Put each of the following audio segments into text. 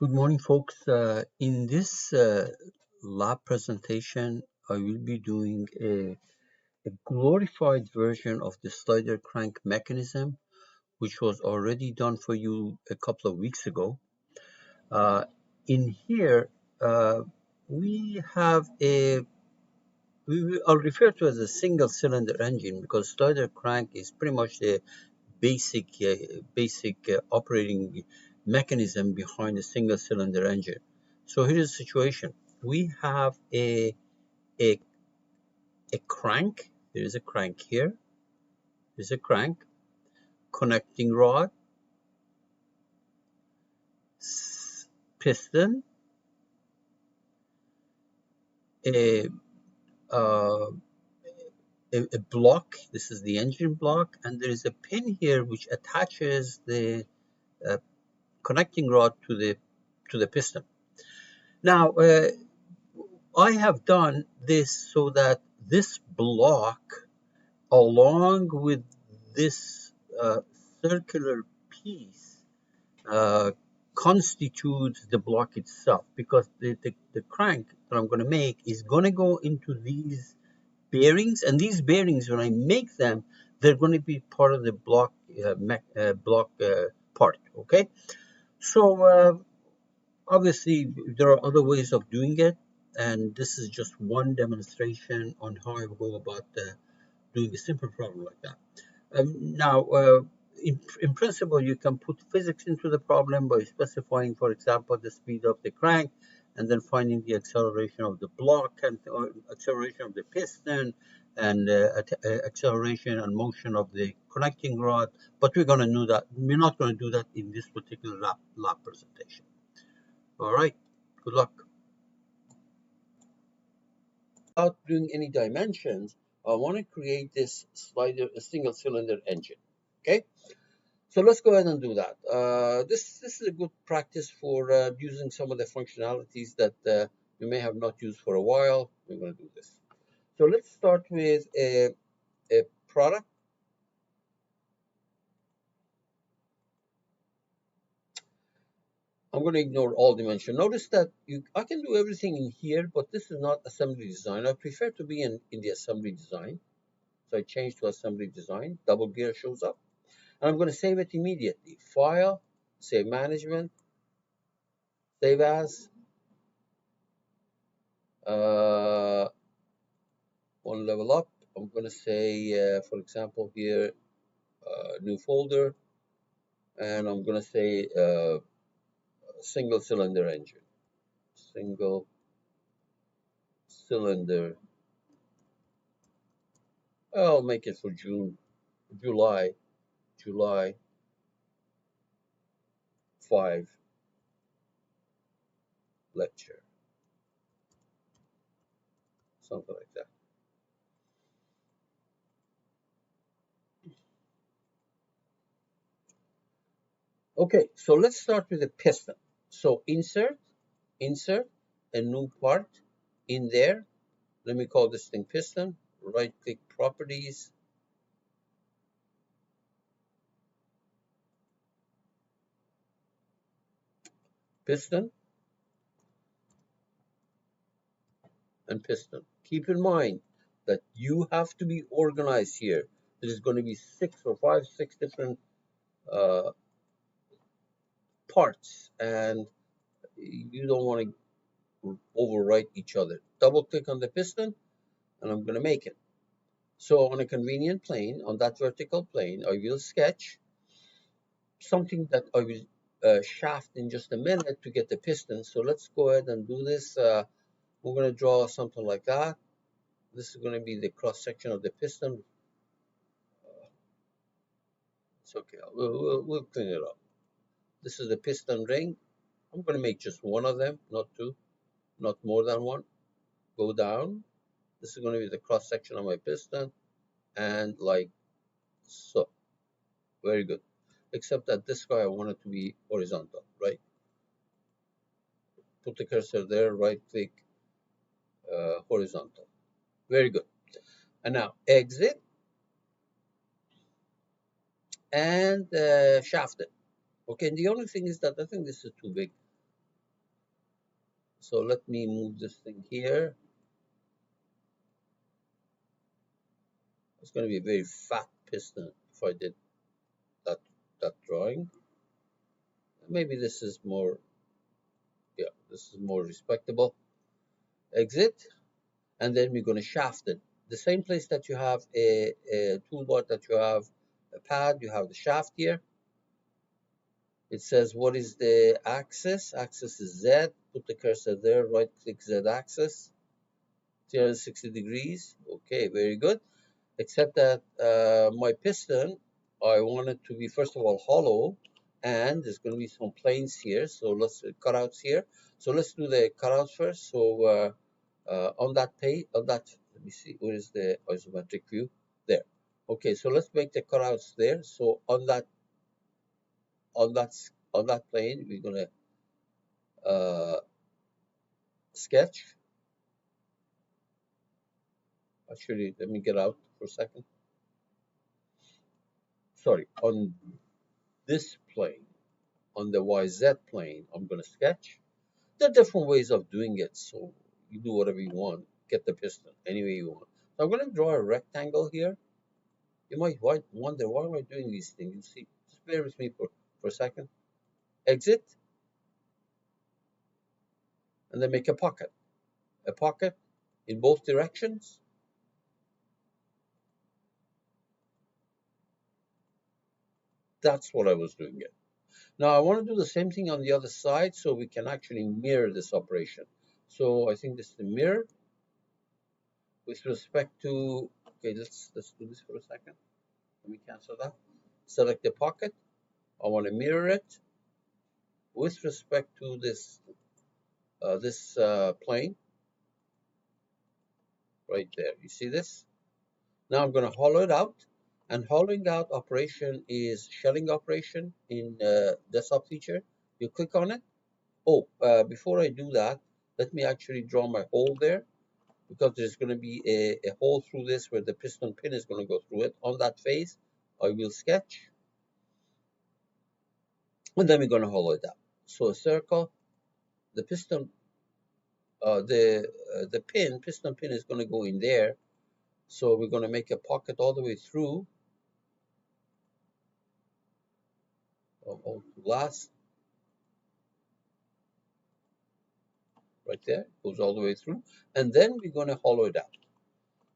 Good morning, folks. In this lab presentation, I will be doing a glorified version of the slider crank mechanism, which was already done for you a couple of weeks ago. Uh, in here, we have I'll refer to as a single cylinder engine because slider crank is pretty much the basic operating mechanism behind a single cylinder engine. So here's the situation. We have a, a crank. There is a crank here. There's a crank, connecting rod, piston, a, uh, a block. This is the engine block. And there is a pin here which attaches the uh, connecting rod to the piston. Now, I have done this so that this block, along with this circular piece, uh, constitutes the block itself, because the crank that I'm going to make is going to go into these bearings, and these bearings, when I make them, they're going to be part of the block part. Okay, so obviously, there are other ways of doing it, and this is just one demonstration on how I go about doing a simple problem like that. Now, in principle, you can put physics into the problem by specifying, for example, the speed of the crank, and then finding the acceleration of the block and acceleration of the piston, and acceleration and motion of the connecting rod. But we're going to do that. We're not going to do that in this particular lab presentation. All right. Good luck. Without doing any dimensions, I want to create this a single cylinder engine. Okay. So let's go ahead and do that. This is a good practice for using some of the functionalities that you may have not used for a while. We're going to do this. So let's start with a product. I'm going to ignore all dimension. Notice that I can do everything in here, but this is not assembly design. I prefer to be in the assembly design. So I change to assembly design. Double gear shows up. And I'm going to save it immediately. File, save management, save as. One level up. I'm going to say, for example, here, new folder. And I'm going to say single cylinder engine. Single cylinder. I'll make it for July 5 lecture. Something like that. Okay, so let's start with the piston. So insert a new part in there. Let me call this thing piston. Right click properties. Piston and piston. Keep in mind that you have to be organized here. There's going to be 6 different uh, parts, and you don't want to overwrite each other. Double click on the piston, and I'm going to make it. So on a convenient plane, on that vertical plane, I will sketch something that I will shaft in just a minute to get the piston. So let's go ahead and do this. We're going to draw something like that. This is going to be the cross section of the piston. It's okay. We'll clean it up. This is the piston ring. I'm going to make just one of them, not two, not more than one. Go down. This is going to be the cross section of my piston, and like so. Very good. Except that this guy I want it to be horizontal, right? Put the cursor there, right click, horizontal. Very good. And now exit and shaft it. Okay, and the only thing is that I think this is too big. So let me move this thing here. It's going to be a very fat piston if I did that drawing. Maybe this is more, yeah, this is more respectable. Exit, and then we're going to shaft it. The same place that you have a toolbar, that you have a pad, you have the shaft here. It says what is the axis? Axis is Z. Put the cursor there, right click Z axis, 360 degrees. Okay, very good. Except that my piston, I want it to be first of all hollow, and there's going to be some planes here. So let's cutouts here. So let's do the cutouts first. So on that page, on that, let me see, where is the isometric view? There. Okay, so let's make the cutouts there. So on that on that plane, we're gonna sketch. Actually, let me get out for a second. Sorry, on this plane, on the YZ plane, I'm gonna sketch. There are different ways of doing it, so you do whatever you want. Get the piston any way you want. So I'm gonna draw a rectangle here. You might wonder, why am I doing these things? You see, just bear with me for a second. Exit, and then make a pocket. A pocket in both directions. That's what I was doing it. Now I want to do the same thing on the other side so we can actually mirror this operation. So I think this is the mirror with respect to, okay, let's do this for a second. Let me cancel that. Select the pocket. I want to mirror it with respect to this plane right there. You see this? Now I'm going to hollow it out. And hollowing out operation is shelling operation in desktop feature. You click on it. Oh, before I do that, let me actually draw my hole there, because there's going to be a hole through this where the piston pin is going to go through it. On that face, I will sketch, and then we're going to hollow it out. So a circle, the piston, the piston pin is going to go in there. So we're going to make a pocket all the way through of glass, right there, goes all the way through, and then we're going to hollow it out.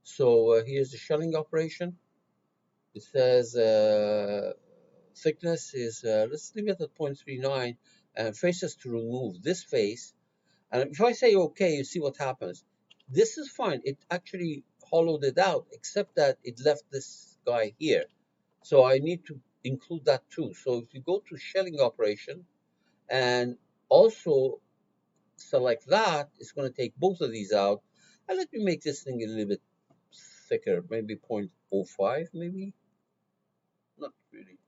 So here's the shelling operation. It says thickness is, let's leave it at 0.39, and faces to remove this face. And if I say okay, you see what happens. This is fine. It actually hollowed it out, except that it left this guy here. So I need to include that too. So if you go to shelling operation and also select that, it's going to take both of these out. And let me make this thing a little bit thicker, maybe 0.05, maybe. Not really,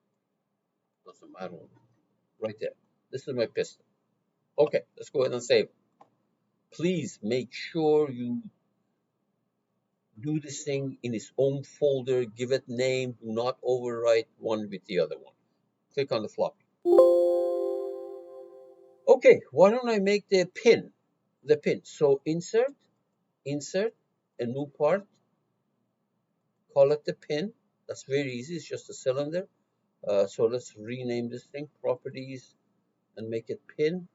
doesn't matter. Right there. This is my piston. Okay, let's go ahead and save. Please make sure you do this thing in its own folder, give it name, do not overwrite one with the other one. Click on the floppy. Okay, why don't I make the pin? The pin. So insert a new part, call it the pin. That's very easy, it's just a cylinder. So let's rename this thing properties and make it pin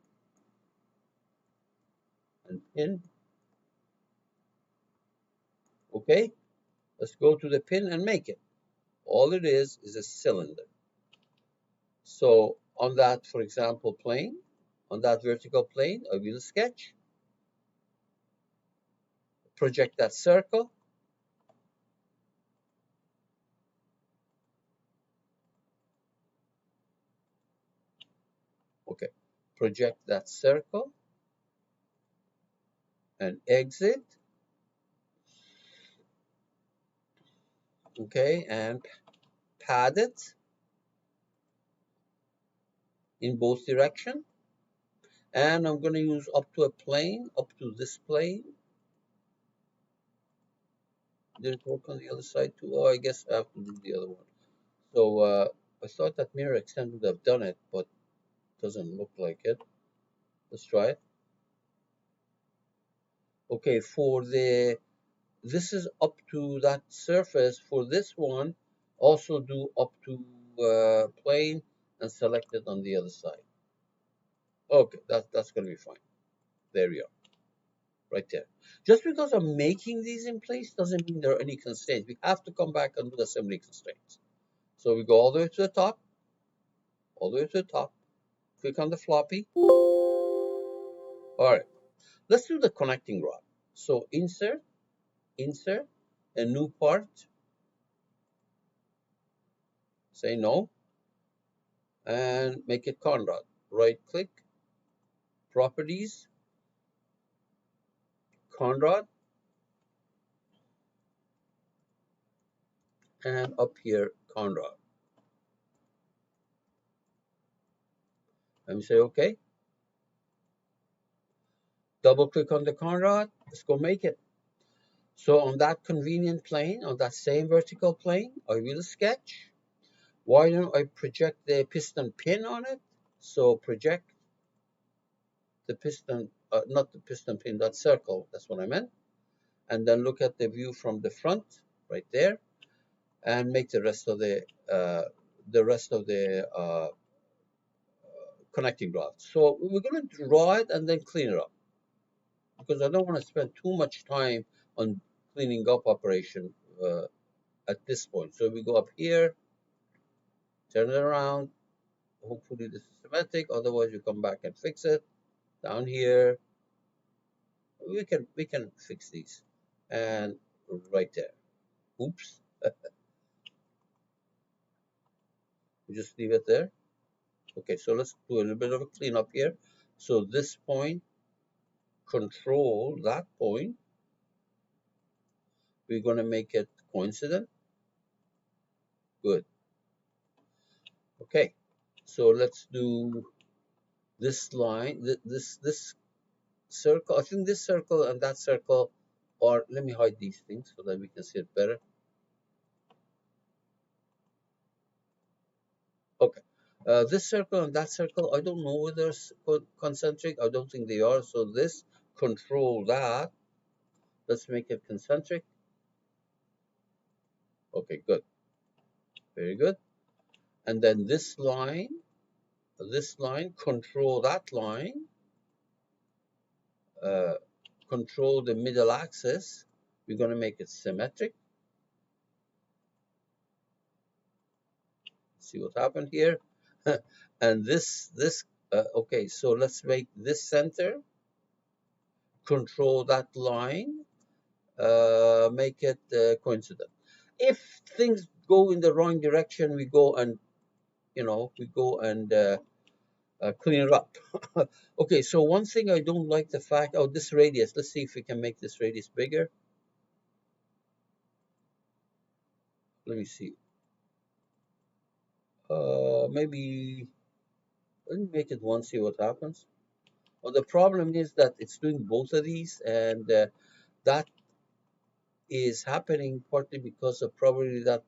and pin. Okay, let's go to the pin and make it. All it is a cylinder. So on that, for example, plane, on that vertical plane, I will sketch, project that circle, okay, project that circle and exit, okay, and pad it in both directions. And I'm going to use up to a plane, up to this plane. Did it work on the other side too? Oh, I guess I have to do the other one. So I thought that mirror extend would have done it, but doesn't look like it. Let's try it. Okay, for the, this is up to that surface. For this one, also do up to plane and select it on the other side. Okay, that's gonna be fine. There we are, right there. Just because I'm making these in place doesn't mean there are any constraints. We have to come back and do assembly constraints. So we go all the way to the top, all the way to the top, click on the floppy. All right, let's do the connecting rod. So insert, insert, a new part, say no, and make it conrod. Right click, properties, conrod, and up here, conrod. Let me say okay. Double click on the conrod, let's go make it. So on that convenient plane, on that same vertical plane, I will sketch. Why don't I project the piston pin on it? So project the piston, not the piston pin, that circle, that's what I meant. And then look at the view from the front, right there, and make the rest of the connecting rod. So we're going to draw it and then clean it up, because I don't want to spend too much time on cleaning up operation at this point. So we go up here, turn it around. Hopefully this is symmetric. Otherwise, you come back and fix it. Down here, we can fix these, and right there. Oops, we just leave it there. Okay, so let's do a little bit of a cleanup here. So this point, control that point. We're going to make it coincident. Good. Okay, so let's do this line, this circle. I think this circle and that circle, or let me hide these things so that we can see it better. Okay, this circle and that circle, I don't know whether it's concentric. I don't think they are. So this, control that. Let's make it concentric. Okay, good. Very good. And then this line, control that line. Uh, Control the middle axis. We're going to make it symmetric. See what happened here. And okay, so let's make this center, control that line, make it coincident. If things go in the wrong direction, we go and clean it up. Okay, so one thing I don't like the fact, oh, this radius, let's see if we can make this radius bigger. Let me see. Maybe, let me make it one, see what happens. Well, the problem is that it's doing both of these, and that is happening partly because of probably that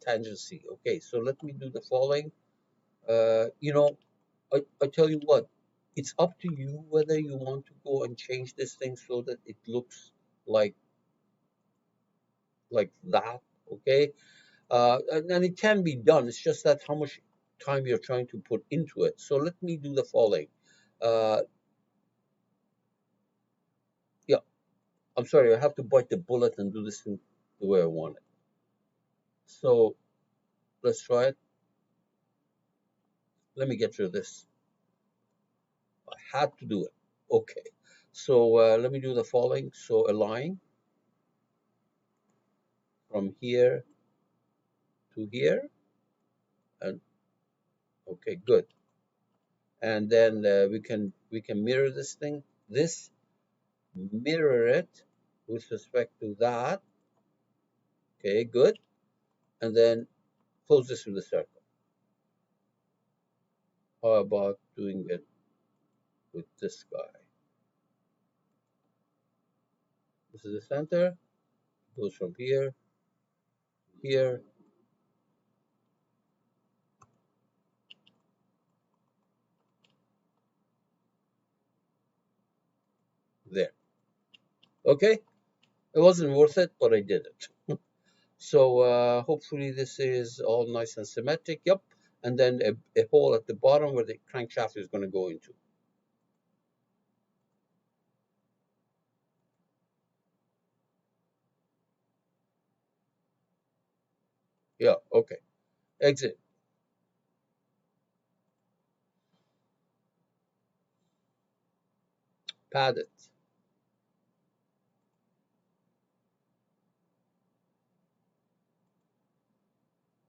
tangency. Okay, so let me do the following. You know, I tell you what, it's up to you whether you want to go and change this thing so that it looks like that. Okay, and it can be done. It's just that how much time you're trying to put into it. So let me do the following. Uh, yeah, I'm sorry, I have to bite the bullet and do this thing the way I want it. So let's try it. Let me get rid of this. I had to do it. Okay. So let me do the following. So a line from here to here, and okay, good. And then we can mirror this thing. This, mirror it with respect to that. Okay, good. And then close this with a circle. How about doing it with this guy? This is the center. Goes from here, here, there. Okay, it wasn't worth it, but I did it. So hopefully this is all nice and symmetric. Yep, and then a hole at the bottom where the crankshaft is going to go into. Yeah, okay. Exit. Pad it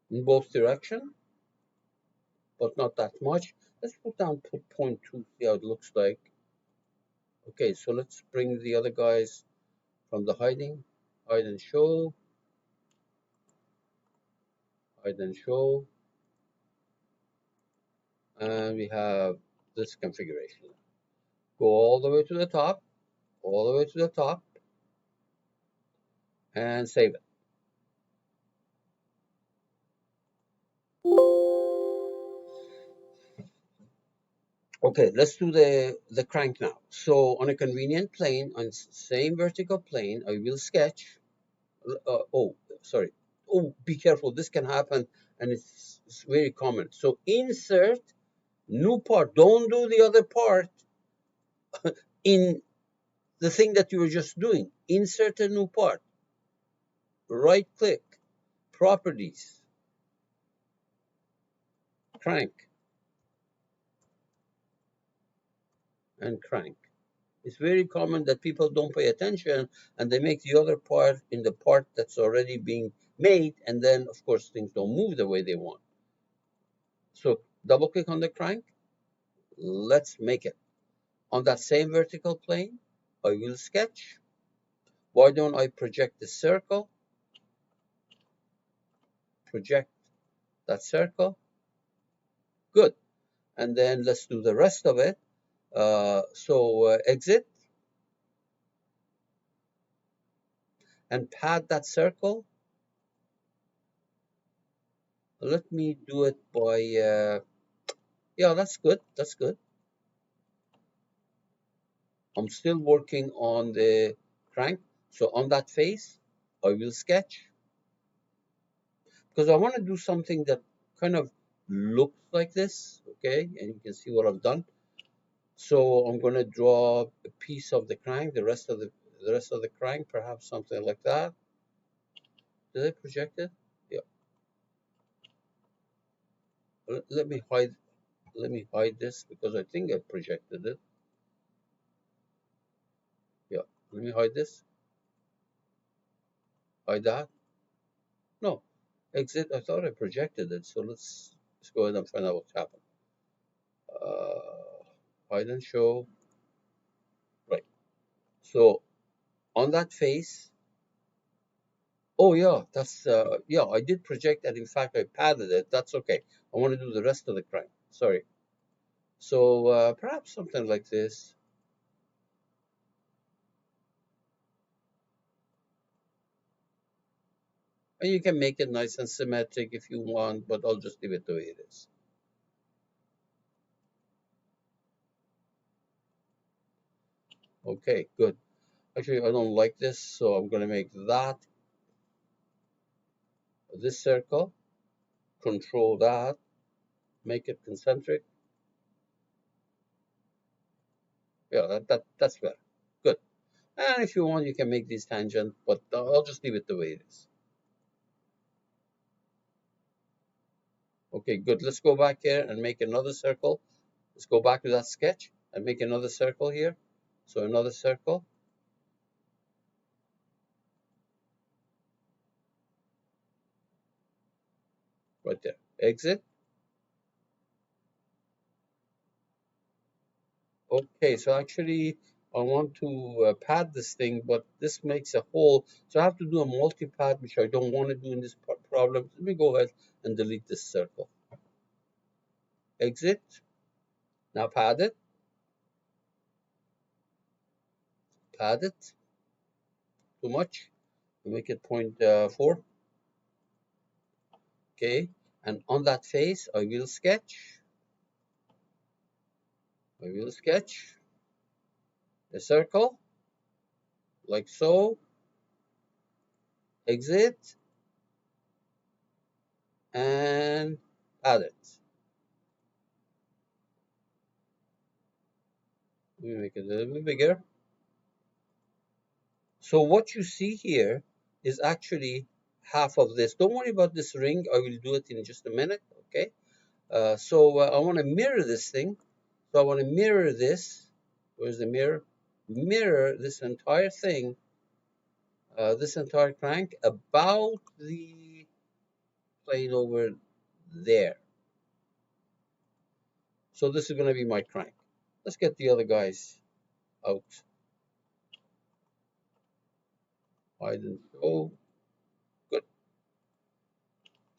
in both direction, but not that much. Let's put down 0.2, see how it looks like. Okay, so let's bring the other guys from the hide and show, hide and show, and we have this configuration. Go all the way to the top, all the way to the top, and save it. Okay, let's do the crank now. So on a convenient plane, on same vertical plane, I will sketch. Oh, sorry. Oh, be careful. This can happen, and it's very common. So insert new part. Don't do the other part in the thing that you were just doing. Insert a new part. Right click, properties, crank, and crank. It's very common that people don't pay attention and they make the other part in the part that's already being made, and then of course things don't move the way they want. So double click on the crank. Let's make it. On that same vertical plane, I will sketch. Why don't I project the circle? Project that circle. Good. And then let's do the rest of it. Exit and pad that circle. Let me do it by, yeah, that's good. That's good. I'm still working on the crank. So on that face, I will sketch because I want to do something that kind of looks like this. Okay, and you can see what I've done. So I'm going to draw a piece of the crank, the rest of the crank, perhaps something like that. Did I project it? Yeah. Let me hide. Let me hide this because I think I projected it. Yeah. Let me hide this. Hide that. No. Exit. I thought I projected it. So let's go ahead and find out what's happened. Hide and show. Right. So on that face. Oh yeah, that's yeah. I did project that. In fact, I padded it. That's okay. I want to do the rest of the crank. Sorry. So perhaps something like this. And you can make it nice and symmetric if you want, but I'll just leave it the way it is. Okay, good. Actually, I don't like this, so I'm going to make that this circle, control that, make it concentric. Yeah, that's better. Good. And if you want, you can make these tangent, but I'll just leave it the way it is. Okay, good. Let's go back here and make another circle. Let's go back to that sketch and make another circle here. So another circle right there. Exit. Okay, so actually I want to pad this thing, but this makes a hole. So I have to do a multi-pad, which I don't want to do in this problem. Let me go ahead and delete this circle. Exit. Now pad it. Pad it. Too much. We make it 0.4. Okay. And on that face, I will sketch. I will sketch a circle. like so, exit, and add it. Let me make it a little bit bigger. So what you see here is actually half of this. Don't worry about this ring. I will do it in just a minute, okay? I want to mirror this thing. So I want to mirror this. Where's the mirror? Mirror this entire thing, this entire crank about the plane over there. So this is going to be my crank. Let's get the other guys out. Hide and show. Good.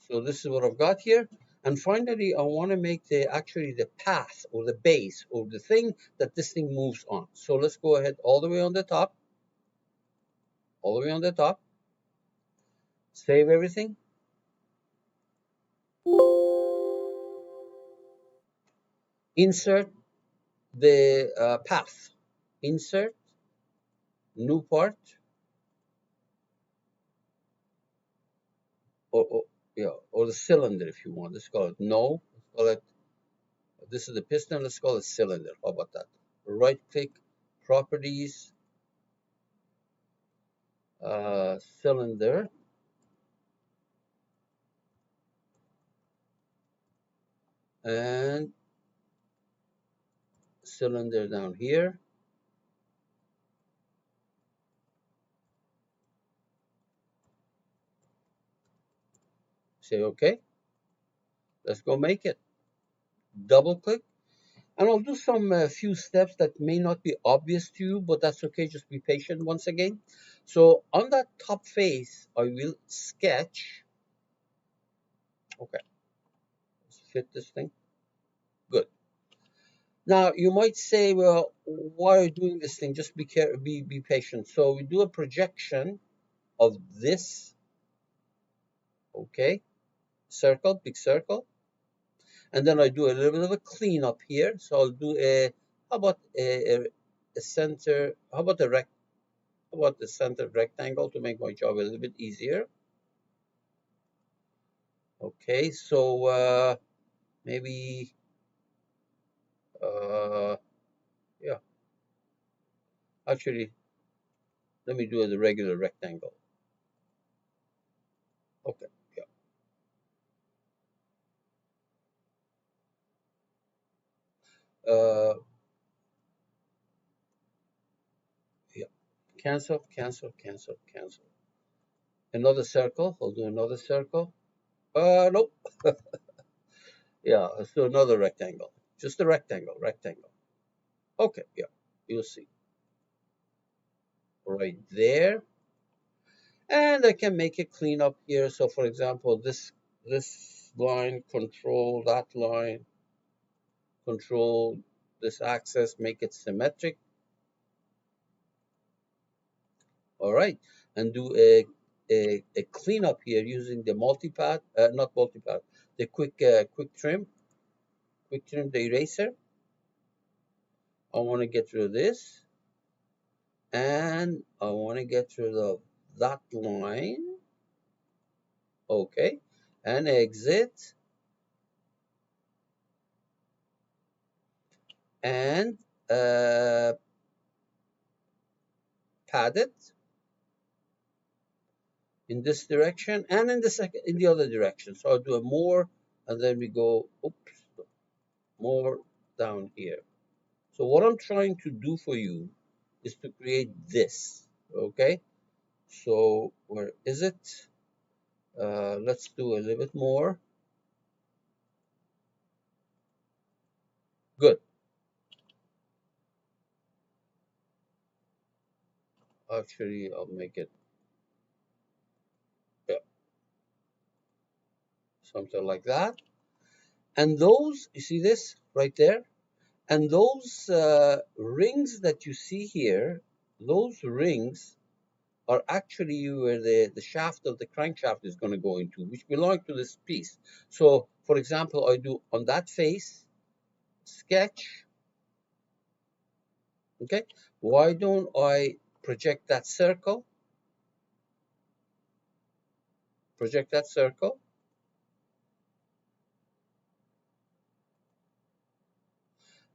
So this is what I've got here. And finally, I want to make actually the path or the base or the thing that this thing moves on. So let's go ahead all the way on the top. All the way on the top. Save everything. Insert the path. Insert, new part, or yeah, or the cylinder if you want. Let's call it no. Let's call it. This is the piston. Let's call it cylinder. How about that? Right click, properties, cylinder, and cylinder down here. Say okay. Let's go make it. Double click. And I'll do some few steps that may not be obvious to you, but that's okay. Just be patient once again. So on that top face, I will sketch. Okay, let's fit this thing. Good. Now you might say, well, why are you doing this thing? Just be patient. So we do a projection of this. Okay, circle, big circle, and then I do a little bit of a cleanup here. So I'll do how about a center? How about how about the center rectangle to make my job a little bit easier? Okay, so maybe uh, yeah. Actually, let me do the regular rectangle. Okay, yeah. Uh, yeah. Cancel, cancel, cancel, cancel. Another circle. I'll do another circle. Nope. Yeah, let's do another rectangle. Just a rectangle, rectangle. Okay, yeah. You'll see. Right there. And I can make it clean up here. So for example, this line, control that line, control this axis, make it symmetric. All right. And do a cleanup here using the multipath, not multipath, the quick trim, the eraser. I want to get rid of this. And I want to get rid of that line. Okay. And exit. And pad it in this direction and in the other direction. So I'll do a more, and then we go, oops, more down here. So what I'm trying to do for you is to create this, okay? So where is it? Let's do a little bit more. Good. Actually, I'll make it, yeah, something like that. And those, you see this right there? And those rings that you see here, those rings are actually where the shaft of the crankshaft is going to go into, which belong to this piece. So, for example, I do on that face, sketch, okay? Why don't I project that circle,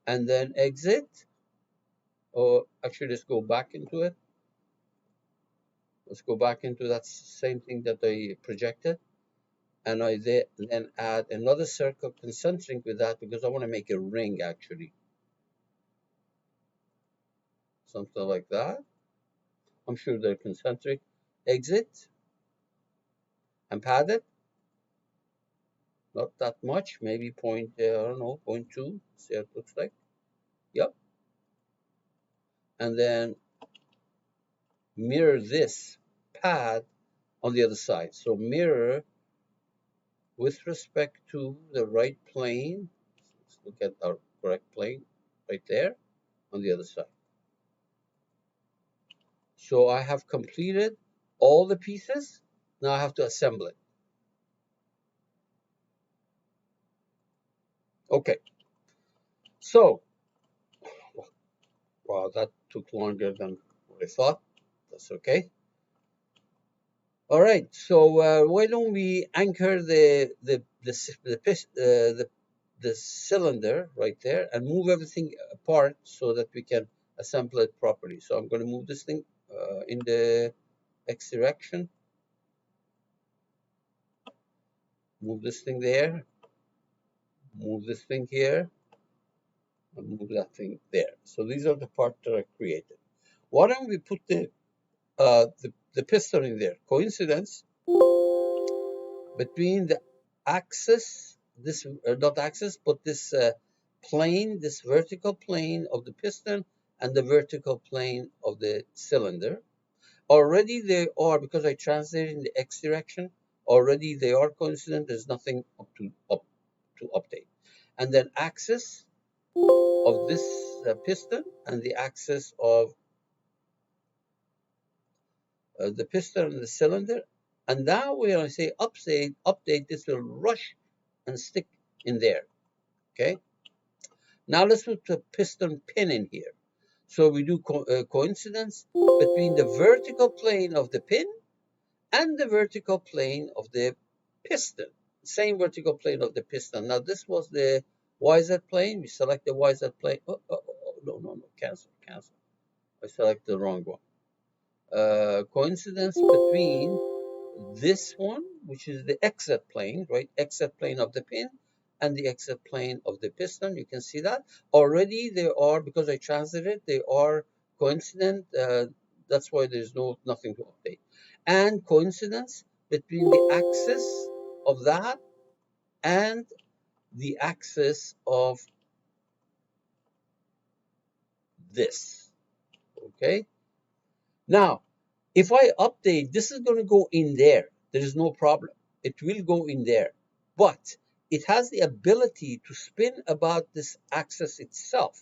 and then exit, or actually let's go back into it. Let's go back into that same thing that I projected, and I then add another circle concentric with that because I want to make a ring actually, something like that. I'm sure they're concentric. Exit and pad it, not that much, maybe point, I don't know, 0.2, see how it looks like. Yep. And then mirror this pad on the other side. So mirror with respect to the right plane. Let's look at our correct plane right there on the other side. So I have completed all the pieces. Now I have to assemble it. Okay. So, wow, that took longer than what I thought. That's okay. All right. So why don't we anchor the cylinder right there and move everything apart so that we can assemble it properly. So I'm going to move this thing in the X direction. Move this thing there. Move this thing here. And move that thing there. So these are the parts that I created. Why don't we put the piston in there? Coincidence between the axis, this not axis, but this plane, this vertical plane of the piston and the vertical plane of the cylinder. Already they are, because I translated in the X direction, already they are coincident. There's nothing to update. And then axis of this piston and the axis of the piston and the cylinder. And now when I say update, this will rush and stick in there. Okay. Now let's put the piston pin in here. So we do coincidence between the vertical plane of the pin and the vertical plane of the piston. Same vertical plane of the piston. Now this was the YZ plane. We select the YZ plane. No, cancel. I selected the wrong one. Coincidence between this one, which is the XZ plane, right? XZ plane of the pin and the XZ plane of the piston. You can see that. Already they are, because I translated, they are coincident. That's why there's nothing to update. And coincidence between the axis of that and the axis of this. Okay. Now, if I update, this is going to go in there. There is no problem. It will go in there. But it has the ability to spin about this axis itself.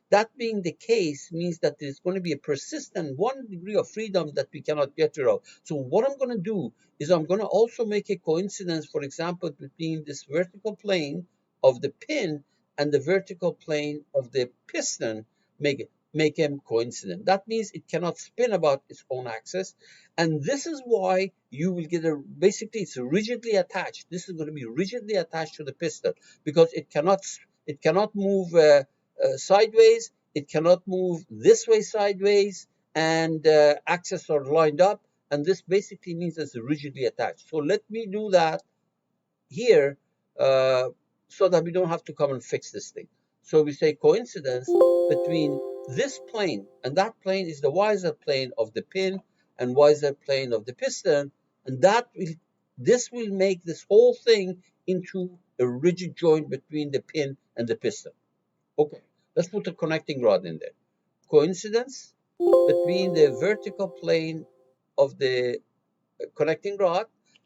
That being the case means that there's going to be a persistent 1 degree of freedom that we cannot get rid of. So what I'm going to do is I'm going to also make a coincidence, for example, between this vertical plane of the pin and the vertical plane of the piston, make them coincident. That means it cannot spin about its own axis. And this is why you will get basically it's rigidly attached. This is going to be rigidly attached to the piston because it cannot move sideways, it cannot move this way sideways, and axes are lined up, and this basically means it's rigidly attached. So let me do that here so that we don't have to come and fix this thing. So we say coincidence between this plane, and that plane is the YZ plane of the pin and YZ plane of the piston, and this will make this whole thing into a rigid joint between the pin and the piston. Okay, let's put a connecting rod in there. Coincidence between the vertical plane of the connecting rod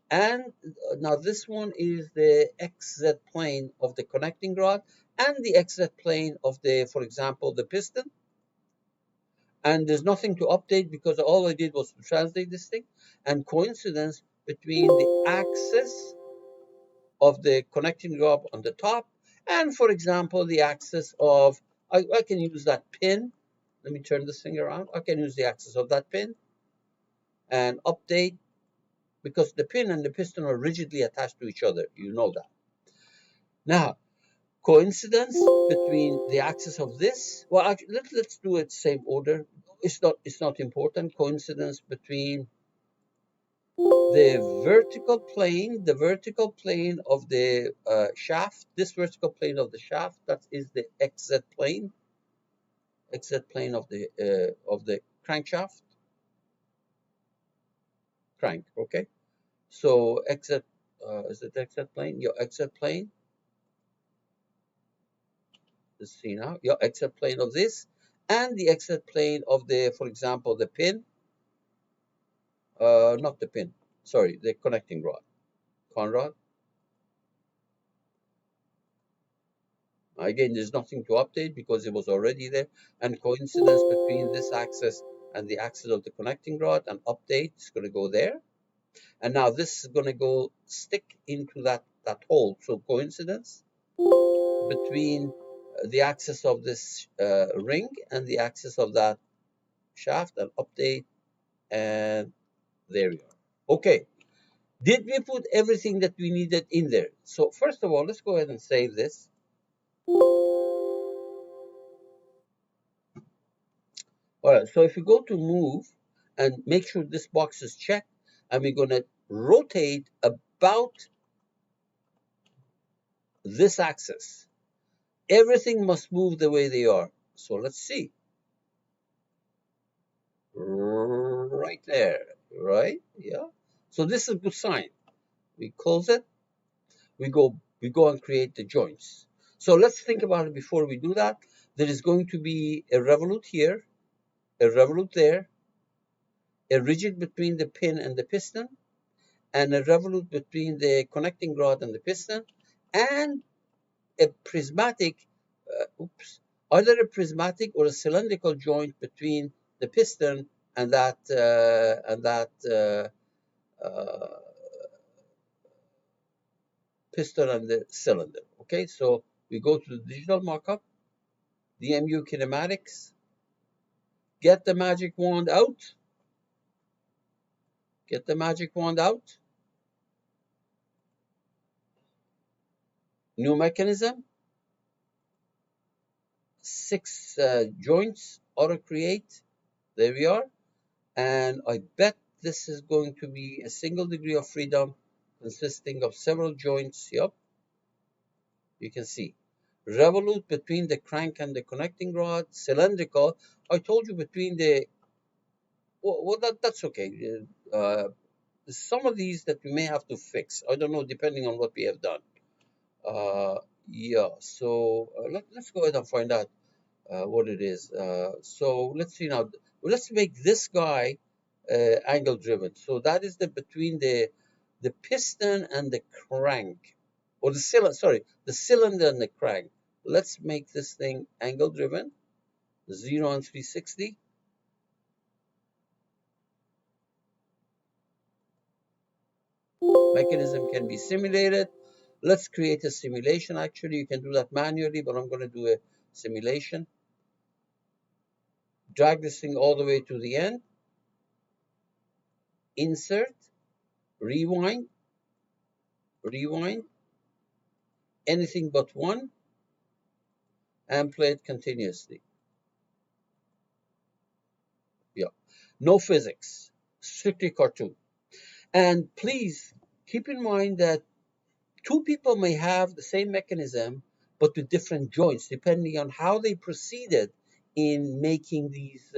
and now this one is the XZ plane of the connecting rod and the XZ plane of the, for example, the piston. And there's nothing to update because all I did was to translate this thing. And coincidence between the axis of the connecting rod on the top and, for example, the axis of, I can use that pin. Let me turn this thing around. I can use the axis of that pin and update, because the pin and the piston are rigidly attached to each other. You know that. Now, coincidence between the axis of this. Well, actually, let's do it same order. It's not important. Coincidence between the vertical plane of the shaft. This vertical plane of the shaft, that is the XZ plane. XZ plane of the crankshaft. Crank. Okay. So XZ is it XZ plane? Your XZ plane. Let's see now. Your XZ plane of this, and the XZ plane of the, for example, the pin. Not the pin. Sorry, the connecting rod. Conrod. Again, there's nothing to update because it was already there. And coincidence between this axis and the axis of the connecting rod, and update is going to go there. And now this is going to go stick into that hole. So coincidence between the axis of this ring and the axis of that shaft, and update, and there we are. Okay. Did we put everything that we needed in there? So first of all, let's go ahead and save this. All right, so if you go to move and make sure this box is checked, and we're going to rotate about this axis. Everything must move the way they are. So let's see. Right there, right? Yeah. So this is a good sign. We close it. We go and create the joints. So let's think about it before we do that. There is going to be a revolute here, a revolute there, a rigid between the pin and the piston, and a revolute between the connecting rod and the piston, and a prismatic, either a prismatic or a cylindrical joint between the piston and that piston and the cylinder. Okay, so we go to the digital markup, DMU kinematics, get the magic wand out, new mechanism, 6 joints, auto create, there we are, and I bet this is going to be a single degree of freedom consisting of several joints. Yep, you can see. Revolute between the crank and the connecting rod, cylindrical. I told you between the, well that's okay. Some of these that we may have to fix. I don't know, depending on what we have done. Yeah, so let's go ahead and find out what it is. So let's see now. Let's make this guy angle driven. So that is the between the piston and the crank, or the cylinder. Sorry, the cylinder and the crank. Let's make this thing angle driven. 0 and 360. Mechanism can be simulated. Let's create a simulation. Actually, you can do that manually, but I'm going to do a simulation. Drag this thing all the way to the end. Insert, rewind, anything but one, and play it continuously. Yeah, no physics, strictly cartoon. And please keep in mind that 2 people may have the same mechanism, but with different joints, depending on how they proceeded in making these